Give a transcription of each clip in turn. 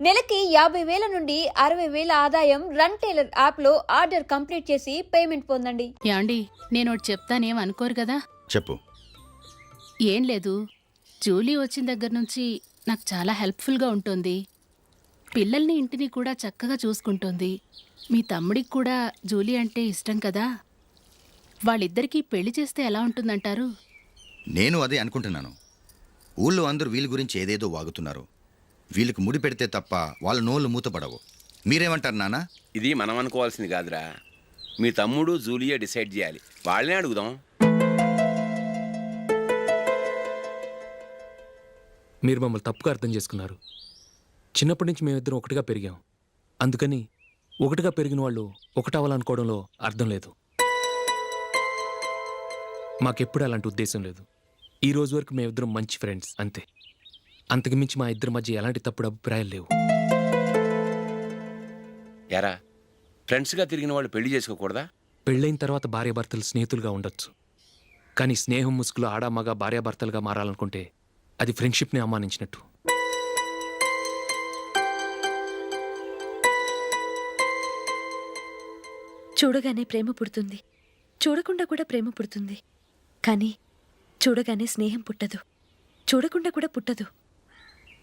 నెలకి 50,000 నుండి 60,000 ఆదాయం రన్ టైలర్ యాప్లో ఆర్డర్ కంప్లీట్ చేసి పేమెంట్ పొందండి. యాండి నేనోటి చెప్తానేం అనుకోరు కదా? చెప్పు. ఏం లేదు, జూలీ వచ్చిన దగ్గర నుంచి నాకు చాలా హెల్ప్ఫుల్గా ఉంటుంది. పిల్లల్ని ఇంటిని కూడా చక్కగా చూసుకుంటుంది. మీ తమ్ముడికి కూడా జూలీ అంటే ఇష్టం కదా? వాళ్ళిద్దరికీ పెళ్లి చేస్తే ఎలా ఉంటుందంటారు? నేను అదే అనుకుంటున్నాను. ఊళ్ళో అందరూ వీళ్ళ గురించి ఏదేదో వాగుతున్నారు. వీళ్ళకి ముడి పెడితే తప్ప వాళ్ళ నోళ్ళు మూతపడవు. మీరేమంటారు నాన్న? ఇది మనం అనుకోవాల్సింది కాదురా. మీ తమ్ముడు జూలియా డిసైడ్ చేయాలి. వాళ్ళనే అడుగుదాం. మీరు మమ్మల్ని తప్పుగా అర్థం చేసుకున్నారు. చిన్నప్పటి నుంచి మేమిద్దరం ఒకటిగా పెరిగాం. అందుకని ఒకటిగా పెరిగిన వాళ్ళు ఒకటవ్వాలనుకోవడంలో అర్థం లేదు. మాకెప్పుడు అలాంటి ఉద్దేశం లేదు. ఈ రోజు వరకు మేమిద్దరం మంచి ఫ్రెండ్స్ అంతే. అంతకుమించి మా ఇద్దరి మధ్య ఎలాంటి తప్పుడు అభిప్రాయాలు లేవు. యారా, ఫ్రెండ్స్గా తిరిగిన వాళ్ళు పెళ్లి చేసుకోకూడదా? పెళ్ళైన తర్వాత భార్యాభర్తలు స్నేహితులుగా ఉండొచ్చు. కానీ స్నేహం ముసుగులో ఆడామగా భార్యాభర్తలుగా మారాలనుకుంటే అది ఫ్రెండ్షిప్ని అవమానించినట్టు. చూడగానే ప్రేమ పుడుతుంది, చూడకుండా కూడా ప్రేమ పుడుతుంది. కానీ చూడగానే స్నేహం పుట్టదు, చూడకుండా కూడా పుట్టదు.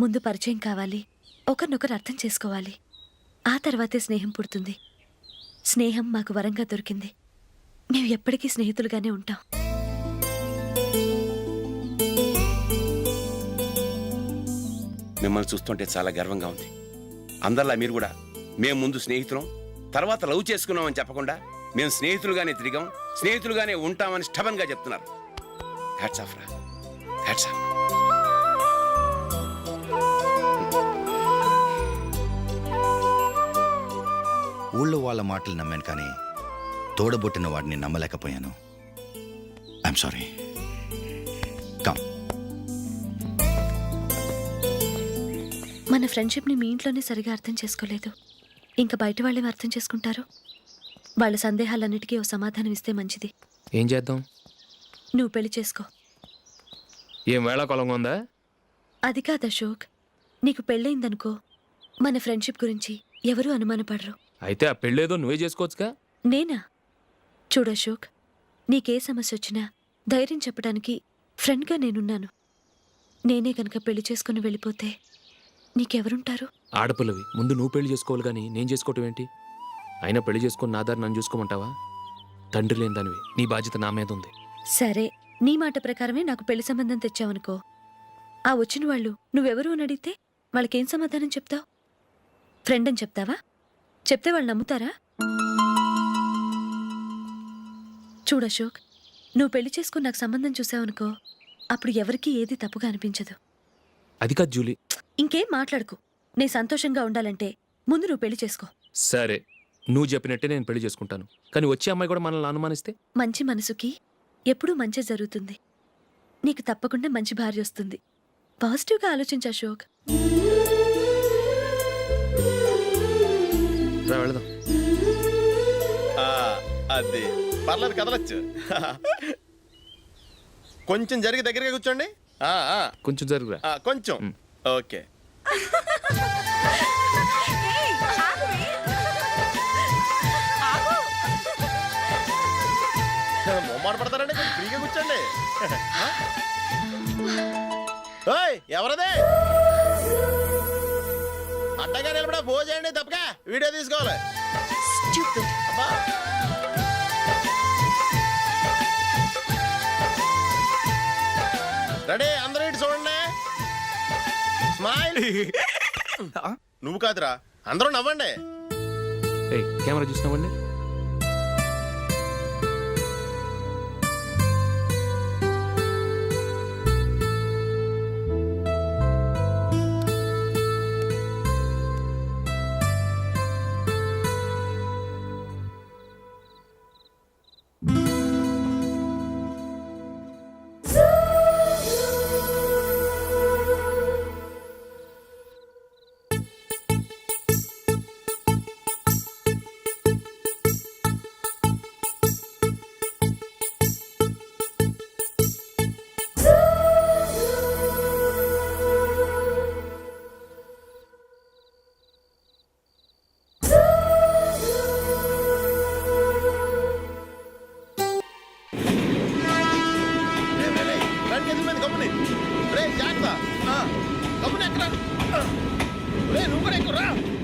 ముందు పరిచయం కావాలి, ఒకరినొకరు అర్థం చేసుకోవాలి. ఆ తర్వాతే స్నేహం పుడుతుంది. స్నేహం మాకు వరంగా దొరికింది. మేము ఎప్పటికీ స్నేహితులుగానే ఉంటాం. మిమ్మల్ని చూస్తుంటే చాలా గర్వంగా ఉంది. అందరిలా మీరు కూడా మేము ముందు స్నేహితులం, తర్వాత లవ్ చేసుకున్నామని చెప్పకుండా మేము స్నేహితులుగానే తిరిగాం, స్నేహితులుగానే ఉంటామని స్టబన్గా చెప్తున్నారు. హ్యాట్స్ ఆఫ్ రా, హ్యాట్స్ ఆఫ్. ఊళ్ళో వాళ్ళ మాటలు నమ్మాను, కానీ తోడబొట్టిన వాడిని నమ్మలేకపోయాను. I'm sorry. కమ్. మన ఫ్రెండ్షిప్ని మీ ఇంట్లోనే సరిగా అర్థం చేసుకోలేదు, ఇంకా బయట వాళ్ళేమి అర్థం చేసుకుంటారు? వాళ్ళ సందేహాలన్నిటికీ ఓ సమాధానం ఇస్తే మంచిది. ఏం చేద్దాం? నువ్వు పెళ్లి చేసుకో. ఏం వేళాకొలంగా ఉందా? అది కాదు అశోక్, నీకు పెళ్ళయిందనుకో, మన ఫ్రెండ్షిప్ గురించి ఎవరూ అనుమానపడరు. అయితే ఆ పెళ్ళేదో నువ్వే చేసుకోవచ్చుగా. నేనా? చూడు అశోక్, నీకే సమస్య వచ్చినా ధైర్యం చెప్పడానికి ఫ్రెండ్గా నేనున్నాను. నేనే కనుక పెళ్లి చేసుకుని వెళ్ళిపోతే నీకెవరుంటారు? ఆడపిల్లవి, ముందు నువ్వు పెళ్లి చేసుకోవాలి కానీ నేను చేసుకోవటం ఏంటి? అయినా పెళ్లి చేసుకుని నా దారి నన్ను చూసుకోమంటావా? తండ్రి లేని దానివి, నీ బాధ్యత నా మీద ఉంది. సరే, నీ మాట ప్రకారమే నాకు పెళ్లి సంబంధం తెచ్చావనుకో. ఆ వచ్చిన వాళ్ళు నువ్వెవరు అని అడిగితే వాళ్ళకేం సమాధానం చెప్తావు? ఫ్రెండ్ అని చెప్తావా? చెప్తే వాళ్ళు నమ్ముతారా? చూడు అశోక్, నువ్వు పెళ్లి చేసుకుని నాకు సంబంధం చూసావనుకో, అప్పుడు ఎవరికీ ఏది తప్పుగా అనిపించదు. అది కాదు జూలీ. ఇంకేం మాట్లాడుకు. నే సంతోషంగా ఉండాలంటే ముందు నువ్వు పెళ్లి చేసుకో. సరే, నువ్వు చెప్పినట్టే నేను పెళ్లి చేసుకుంటాను. కానీ వచ్చే అమ్మాయి కూడా మనల్ని అనుమానిస్తే? మంచి మనసుకి ఎప్పుడూ మంచి జరుగుతుంది. నీకు తప్పకుండా మంచి భార్య వస్తుంది. పాజిటివ్గా ఆలోచించు అశోక్. రా వెళదాం. అది పర్లేదు, కదలొచ్చు. కొంచెం జరిగి దగ్గరగా కూర్చోండి. కొంచెం జరుగురా. కొంచెం. ఓకే. మొమ్మాట పడతారండి, కొంచెం ఫ్రీగా కూర్చోండి. ఓయ్, ఎవరదే? అడ్డగా నిలబడా ఫోన్ చేయండి, తప్పగా వీడియో తీసుకోవాలి. అబ్బా, రెడీ, అందరూ ఇటు చూడండి. స్మైల్. నువ్వు కాదురా, అందరూ నవ్వండి. కెమెరా చూసినావండి.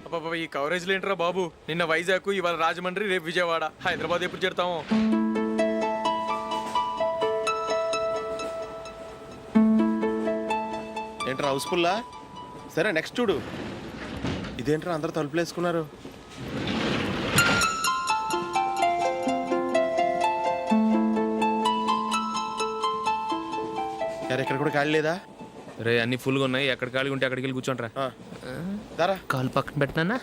అబ్బబ్బా, ఈ కవరేజ్ లేంట్రా బాబు. నిన్న వైజాగ్, ఇవాళ రాజమండ్రి, రేపు విజయవాడ, హైదరాబాద్ ఎప్పుడు చేరుతాము? ఏంట్రా హౌస్ఫుల్లా? సరే నెక్స్ట్ చూడు. ఇదేంట్రా అందరు తలుపులు వేసుకున్నారు? ఇక్కడ కూడా ఖాళీ లేదా? రే అన్ని ఫుల్గా ఉన్నాయి, ఎక్కడ ఖాళీ ఉంటే అక్కడికి వెళ్ళి కూర్చోండి రా. దారా కాలు పక్కన పెట్టినా.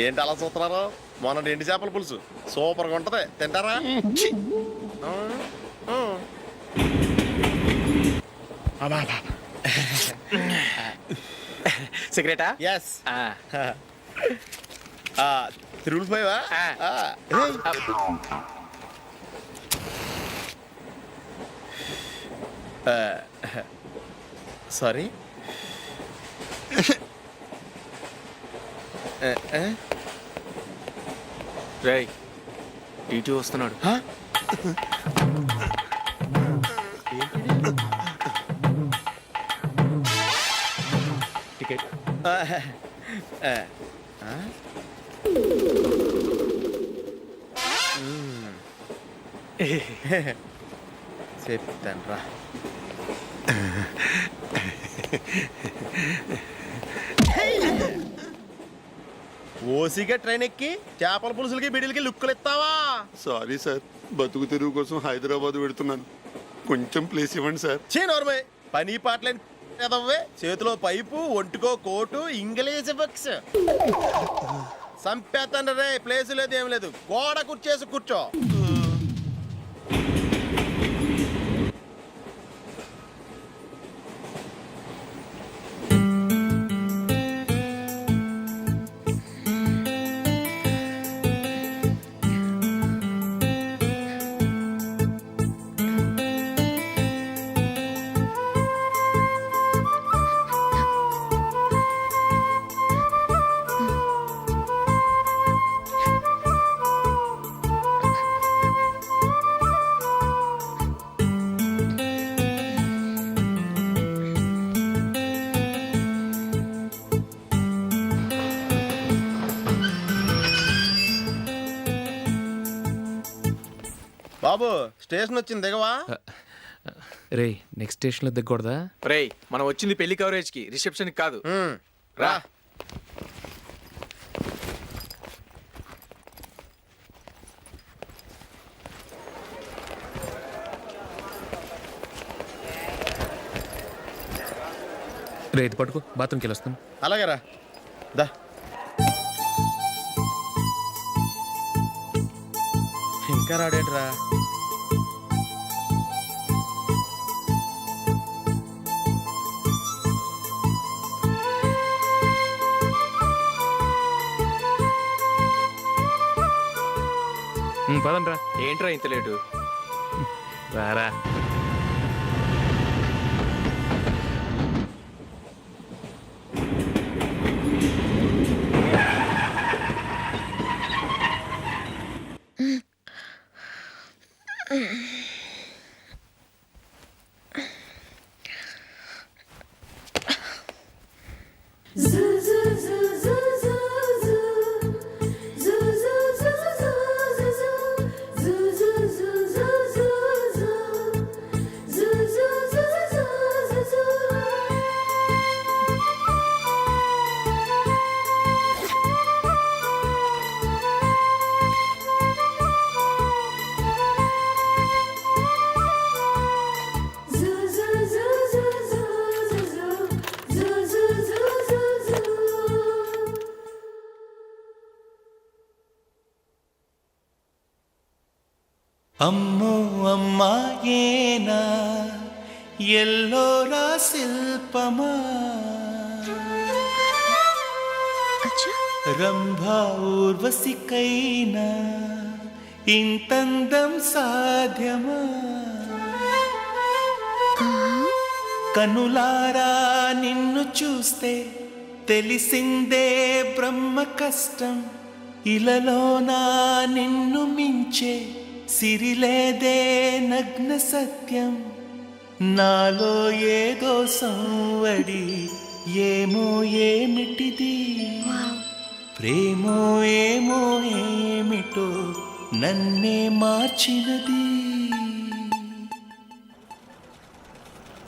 ఏంటి అలా చూస్తున్నారు? మొన్న ఎండి చేపల పులుసు సూపర్గా ఉంటది, తింటారా? ఛీ! సిగరెటా? ఎస్. తిరుగులు పోయావా? సారీ. రేయ్, టీటీ వస్తున్నాడు. టికెట్. చెప్తాను రా. ఓసిగా ట్రైన్ ఎక్కి చేపల పులుసులకి బిడిలకి లుక్కులు ఇస్తావా? సారీ సార్, బతుకు తెరువు కోసం హైదరాబాద్ పెడుతున్నాను, కొంచెం ప్లేస్ ఇవ్వండి సార్. నోర్మే, పని పాటలేని కదవ్వే. చేతిలో పైపు, ఒంటికో కోటు, ఇంగ్లీష్ బుక్స్. సంపేతండ్రి రే, ప్లేస్ లేదు ఏం లేదు, గోడ కుర్చేసి కూర్చో. బాబు స్టేషన్ వచ్చింది, దిగవా? రే నెక్స్ట్ స్టేషన్లో దిగకూడదా? రేయ్, మనం వచ్చింది పెళ్లి కవరేజ్ కి, రిసెప్షన్ కాదు. రా. రే ఇది పట్టుకో, బాత్రూమ్కి వెళ్ళి వస్తాను. అలాగే రా. దా. ఇంకా రాడేట్రా? పదండి రా. ఏంట్రా ఇంత లేటు? రారా. అమ్మో అమ్మాయేనా ఎల్లోరా శిల్పమా రంభా ఊర్వశికైనా ఇంతందం సాధ్యమా కనులారా నిన్ను చూస్తే తెలిసిందే బ్రహ్మ కష్టం ఇలలోనా నిన్ను మించే సిరిలేదే నగ్న సత్యం నాలో ఏదో సంవడి ఏమో ఏమిటిది ప్రేమో ఏమో ఏమిటో నన్నే మార్చినది